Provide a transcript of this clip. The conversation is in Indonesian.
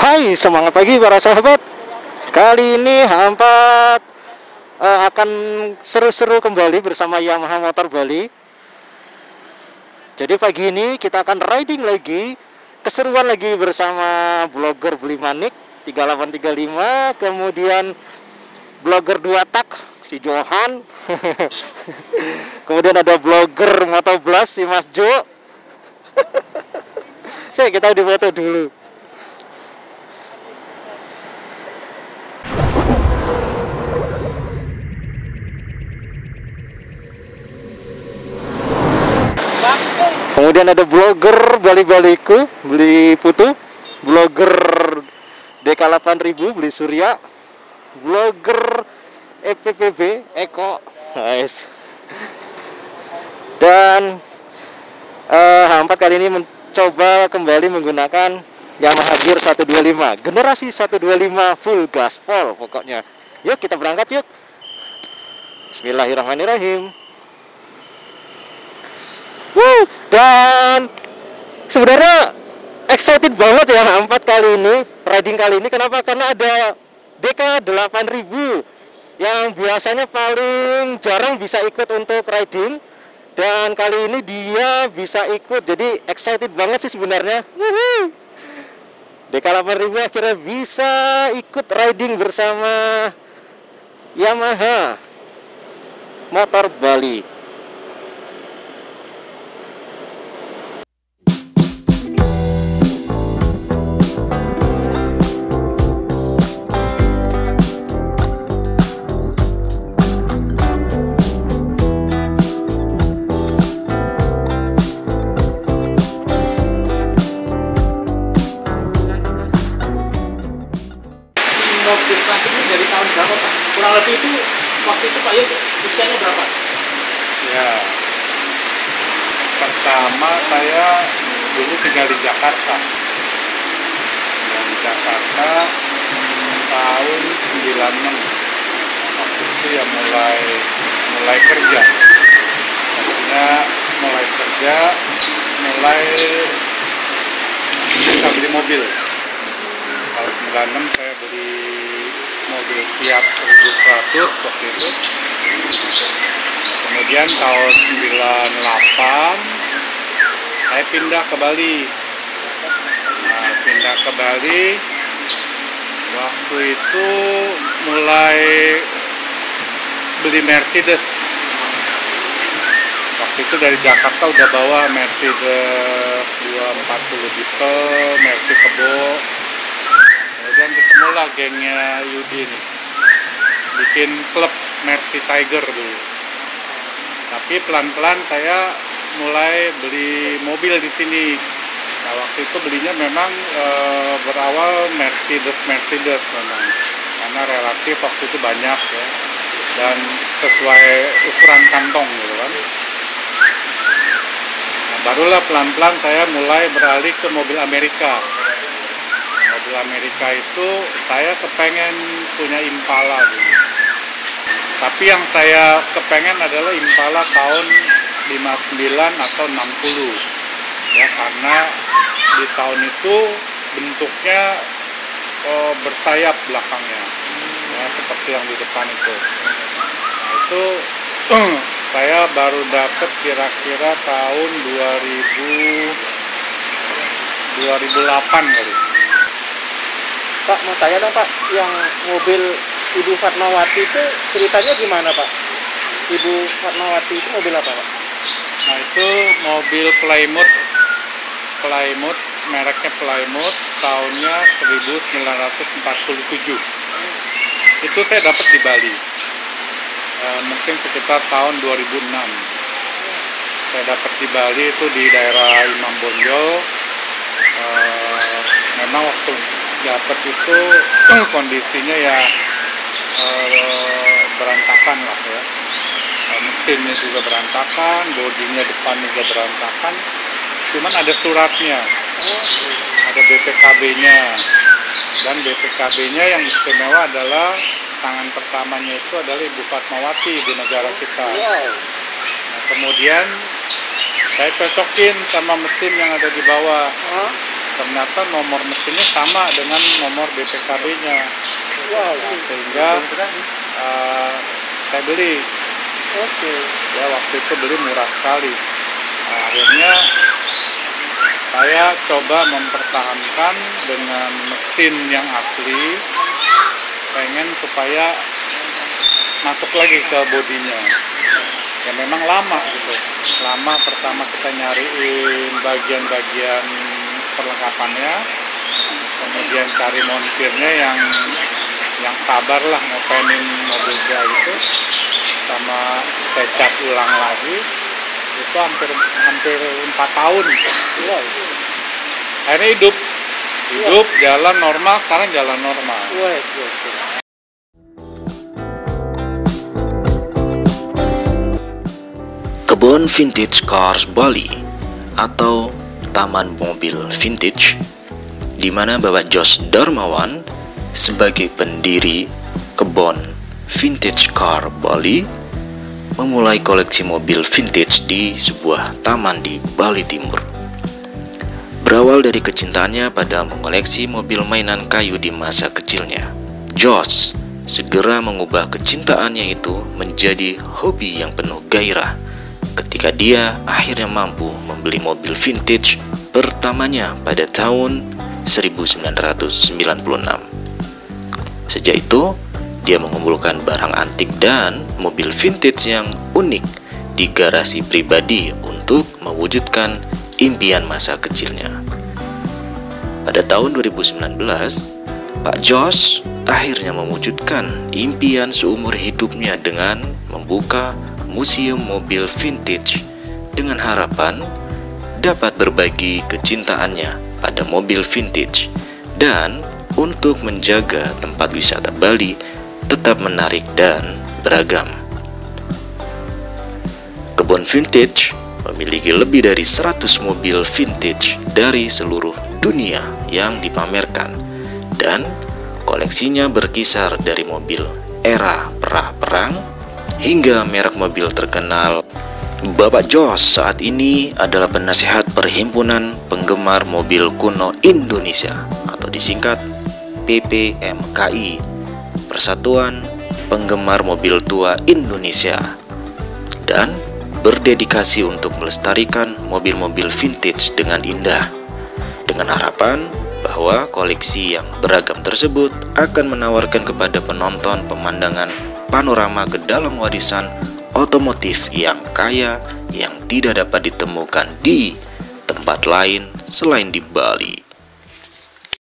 Hai, semangat pagi para sahabat. Kali ini Hampat akan seru-seru kembali bersama Yamaha Motor Bali. Jadi pagi ini kita akan riding lagi, keseruan lagi bersama blogger Beli Manik 3835, kemudian blogger 2 tak si Johan. Kemudian ada blogger Motovlas si Mas Jo. Kita di foto dulu. Kemudian ada blogger Bali-Baliku, Beli Putu, blogger DK8000, Beli Surya, blogger EPPB, Eko, guys. Dan Hampat kali ini mencoba kembali menggunakan Yamaha Gear 125, generasi 125 full gaspol pokoknya. Yuk kita berangkat yuk. Bismillahirrahmanirrahim. Dan sebenarnya excited banget ya Hampat kali ini, riding kali ini. Kenapa? Karena ada DK8000 yang biasanya paling jarang bisa ikut untuk riding, dan kali ini dia bisa ikut. Jadi excited banget sih sebenarnya. DK8000 akhirnya bisa ikut riding bersama Yamaha Motor Bali. Mobil klasik ini dari tahun berapa Pak? Kurang lebih itu waktu itu Pak Yus usianya berapa? Ya, pertama saya dulu tinggal di Jakarta. Di Jakarta tahun 96. Waktu itu ya mulai kerja. Maksudnya mulai kerja, mulai bisa beli mobil. Tahun 96 saya beli mobil Fiat 1100 waktu itu. Kemudian tahun 98 saya pindah ke Bali. Pindah ke Bali waktu itu mulai beli Mercedes. Waktu itu dari Jakarta udah bawa Mercedes 240 diesel, Mercy Kebo. Kemudian ketemulah gengnya Yudi nih, bikin klub Mercy Tiger dulu. Tapi pelan-pelan saya mulai beli mobil di sini. Nah, waktu itu belinya memang berawal Mercedes memang, karena relatif waktu itu banyak ya, dan sesuai ukuran kantong gitu kan. Nah, barulah pelan-pelan saya mulai beralih ke mobil Amerika. Mobil Amerika itu saya kepengen punya Impala dulu. Tapi yang saya kepengen adalah Impala tahun 59 atau 60. Ya, karena di tahun itu bentuknya bersayap belakangnya. Ya, seperti yang di depan itu. Nah, itu saya baru dapat kira-kira tahun 2008 kali. Pak, mau tanya dong Pak, yang mobil Ibu Fatmawati itu ceritanya gimana Pak? Ibu Fatmawati itu mobil apa Pak? Nah, itu mobil Plymouth, mereknya Plymouth, tahunnya 1947. Itu saya dapat di Bali, mungkin sekitar tahun 2006. Saya dapat di Bali itu di daerah Imam Bonjol. Memang waktu dapat itu kondisinya ya berantakan lah ya. Mesinnya juga berantakan, bodinya depan juga berantakan. Cuman ada suratnya, ada BPKB-nya, dan BPKB-nya yang istimewa adalah tangan pertamanya itu adalah Ibu Fatmawati di negara kita. Nah, kemudian saya cocokin sama mesin yang ada di bawah. ternyata nomor mesinnya sama dengan nomor BPKB-nya. Wow. Nah, sehingga saya beli. Oke. Ya, waktu itu beli murah sekali. Nah, akhirnya saya coba mempertahankan dengan mesin yang asli, pengen supaya masuk lagi ke bodinya. Ya memang lama gitu. Lama, pertama kita nyariin bagian-bagian perlengkapannya, kemudian cari montirnya yang sabar lah ngopenin mobil dia itu, sama saya cat ulang lagi. Itu hampir 4 tahun. Wow. Akhirnya hidup, jalan normal. Sekarang jalan normal. Wow. Kebun Vintage Cars Bali atau Taman Mobil Vintage, di mana Bapak Jos Darmawan sebagai pendiri Kebun Vintage Car Bali memulai koleksi mobil vintage di sebuah taman di Bali Timur. Berawal dari kecintaannya pada mengoleksi mobil mainan kayu di masa kecilnya, Jos segera mengubah kecintaannya itu menjadi hobi yang penuh gairah ketika dia akhirnya mampu membeli mobil vintage pertamanya pada tahun 1996. Sejak itu, dia mengumpulkan barang antik dan mobil vintage yang unik di garasi pribadi untuk mewujudkan impian masa kecilnya. Pada tahun 2019, Pak Jos akhirnya mewujudkan impian seumur hidupnya dengan membuka museum mobil vintage dengan harapan dapat berbagi kecintaannya pada mobil vintage dan untuk menjaga tempat wisata Bali tetap menarik dan beragam. Kebun Vintage memiliki lebih dari 100 mobil vintage dari seluruh dunia yang dipamerkan, dan koleksinya berkisar dari mobil era pra-perang hingga merek mobil terkenal. Bapak Jos saat ini adalah penasehat Perhimpunan Penggemar Mobil Kuno Indonesia atau disingkat PPMKI, Persatuan Penggemar Mobil Tua Indonesia, dan berdedikasi untuk melestarikan mobil-mobil vintage dengan indah, dengan harapan bahwa koleksi yang beragam tersebut akan menawarkan kepada penonton pemandangan panorama ke dalam warisan otomotif yang kaya yang tidak dapat ditemukan di tempat lain selain di Bali.